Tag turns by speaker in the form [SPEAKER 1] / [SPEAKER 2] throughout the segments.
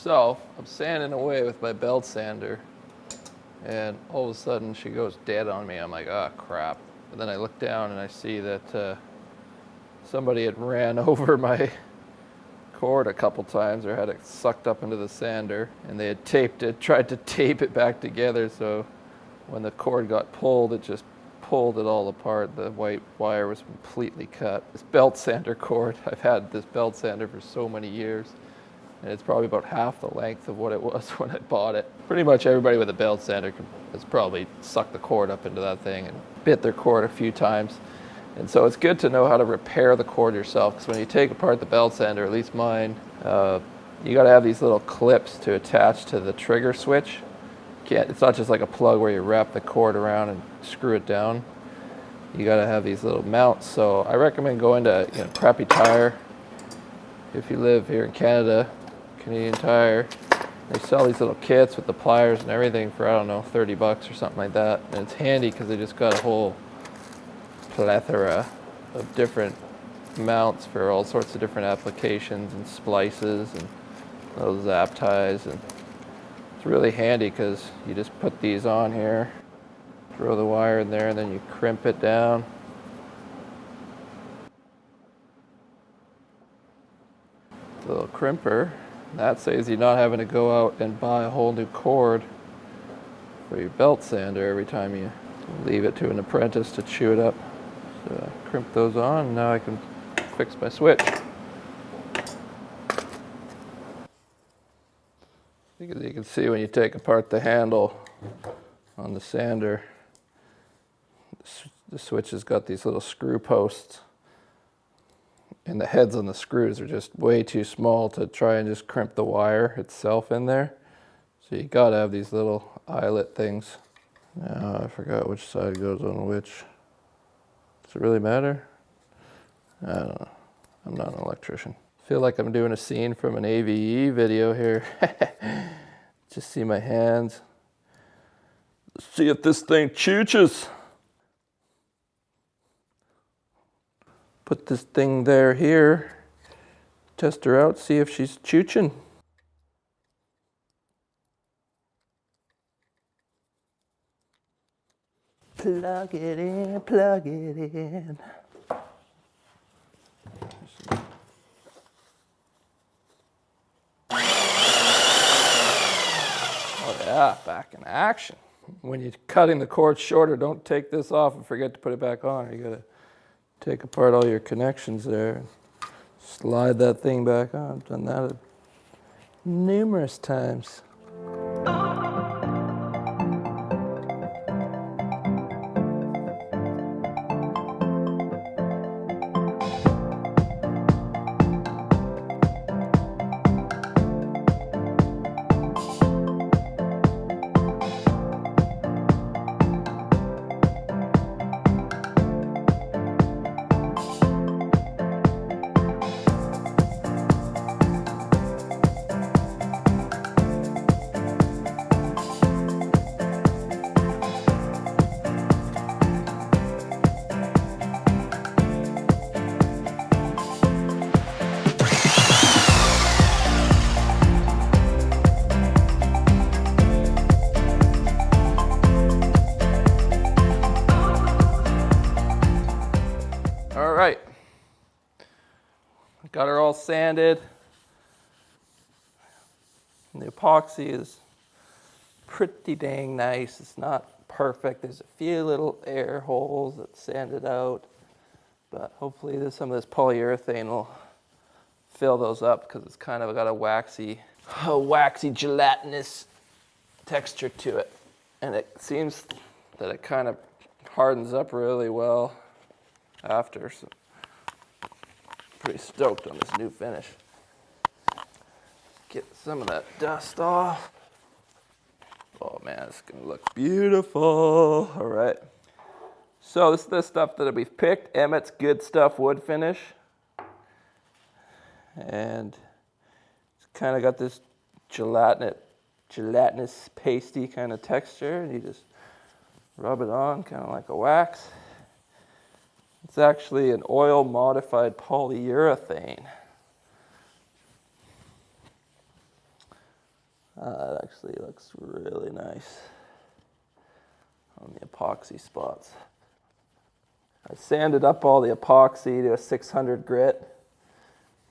[SPEAKER 1] So I'm sanding away with my belt sander, and all of a sudden she goes dead on me. I'm like, oh crap. And then I look down and I see that somebody had ran over my cord a couple times or had it sucked up into the sander, and they had taped it, tried to tape it back together, so when the cord got pulled, it just pulled it all apart. The white wire was completely cut. This belt sander cord, I've had this belt sander for so many years, and it's probably about half the length of what it was when I bought it. Pretty much everybody with a belt sander has probably sucked the cord up into that thing and bit their cord a few times. And so it's good to know how to repair the cord yourself, because when you take apart the belt sander, at least mine, you got to have these little clips to attach to the trigger switch. It's not just like a plug where you wrap the cord around and screw it down. You got to have these little mounts. So I recommend going to Crappy Tire. If you live here in Canada, Canadian Tire, they sell these little kits with the pliers and everything for, I don't know, 30 bucks or something like that. And it's handy because they just got a whole plethora of different mounts for all sorts of different applications and splices and little zap ties, and it's really handy because you just put these on here, throw the wire in there, and then you crimp it down. The little crimper, that saves you not having to go out and buy a whole new cord for your belt sander every time you leave it to an apprentice to chew it up. So I crimp those on, and now I can fix my switch. As you can see, when you take apart the handle on the sander, the switch has got these little screw posts, and the heads on the screws are just way too small to try and just crimp the wire itself in there. So you gotta have these little eyelet things. Now I forgot which side goes on which. Does it really matter? I don't know. I'm not an electrician. I feel like I'm doing a scene from an AVE video here. Just see my hands. Let's see if this thing chooches. Put this thing there here. Test her out, see if she's chooching. Plug it in, plug it in. Oh yeah, back in action. When you're cutting the cord shorter, don't take this off and forget to put it back on. You gotta take apart all your connections there and slide that thing back on. I've done that numerous times. All right, got her all sanded. And the epoxy is pretty dang nice. It's not perfect. There's a few little air holes that sanded out, but hopefully some of this polyurethane will fill those up, because it's kind of got a waxy gelatinous texture to it. And it seems that it kind of hardens up really well after, so pretty stoked on this new finish. Get some of that dust off. Oh man, it's gonna look beautiful. All right, so this is the stuff that we've picked. Emmett's Good Stuff wood finish, and it's kind of got this gelatinous pasty kind of texture, and you just rub it on kind of like a wax. It's actually an oil-modified polyurethane. That actually looks really nice on the epoxy spots. I sanded up all the epoxy to a 600 grit,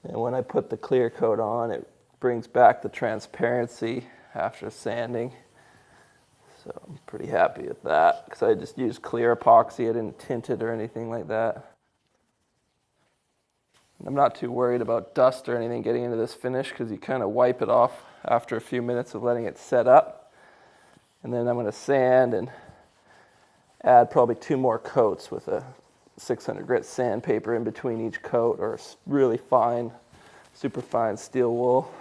[SPEAKER 1] and when I put the clear coat on, it brings back the transparency after sanding. So I'm pretty happy with that, because I just used clear epoxy. I didn't tint it or anything like that. And I'm not too worried about dust or anything getting into this finish, because you kind of wipe it off after a few minutes of letting it set up. And then I'm going to sand and add probably 2 more coats with a 600 grit sandpaper in between each coat, or really fine, super fine steel wool.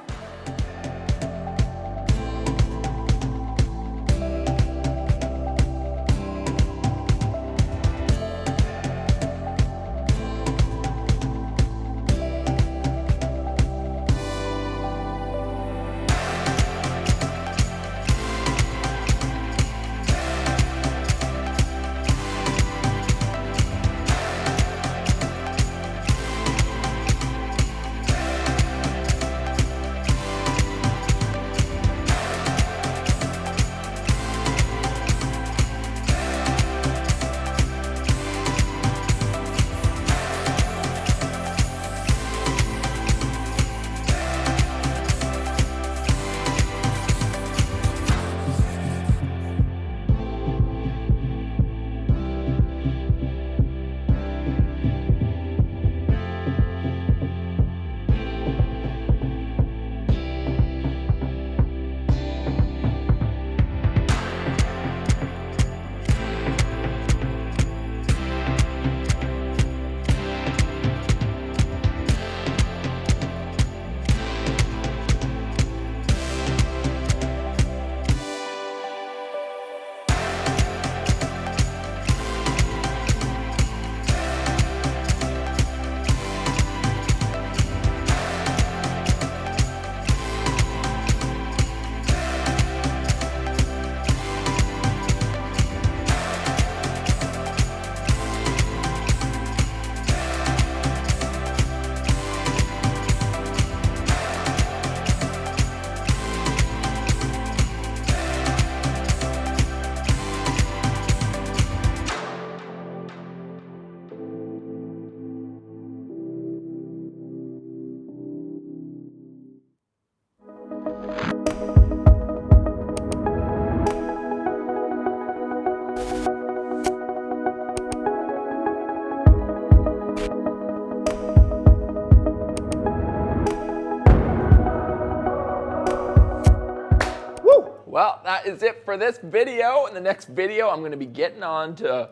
[SPEAKER 1] Well, that is it for this video. In the next video, I'm going to be getting on to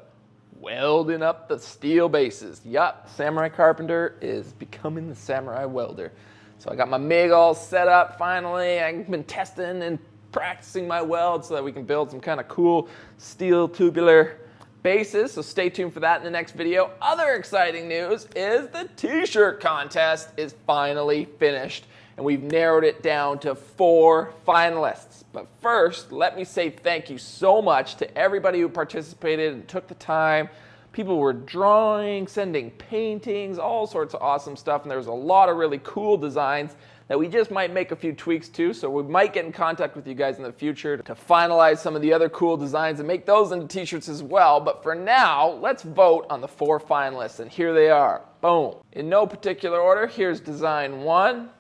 [SPEAKER 1] welding up the steel bases. Yup, Samurai Carpenter is becoming the Samurai Welder. So I got my MIG all set up finally. I've been testing and practicing my weld so that we can build some kind of cool steel tubular bases. So stay tuned for that in the next video. Other exciting news is the t-shirt contest is finally finished, and we've narrowed it down to 4 finalists. But first, let me say thank you so much to everybody who participated and took the time. People were drawing, sending paintings, all sorts of awesome stuff, and there was a lot of really cool designs that we just might make a few tweaks to, so we might get in contact with you guys in the future to finalize some of the other cool designs and make those into t-shirts as well. But for now, let's vote on the 4 finalists, and here they are. Boom. In no particular order, here's design 1,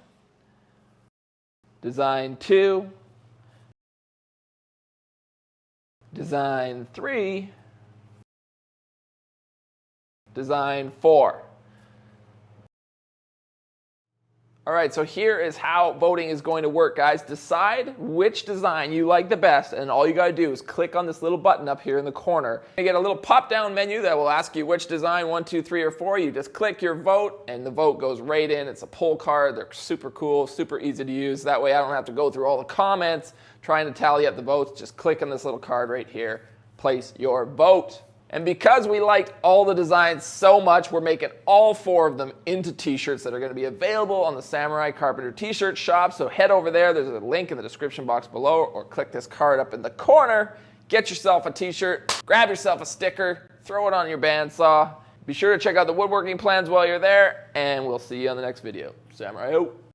[SPEAKER 1] design 2, design 3, design 4. All right, so here is how voting is going to work, guys. Decide which design you like the best, and all you gotta do is click on this little button up here in the corner. You get a little pop-down menu that will ask you which design, 1, 2, 3, or 4. You just click your vote, and the vote goes right in. It's a poll card. They're super cool, super easy to use. That way I don't have to go through all the comments trying to tally up the votes. Just click on this little card right here. Place your vote. And because we liked all the designs so much, we're making all 4 of them into t-shirts that are going to be available on the Samurai Carpenter t-shirt shop. So head over there. There's a link in the description box below, or click this card up in the corner. Get yourself a t-shirt, grab yourself a sticker, throw it on your bandsaw. Be sure to check out the woodworking plans while you're there, and we'll see you on the next video. Samurai out.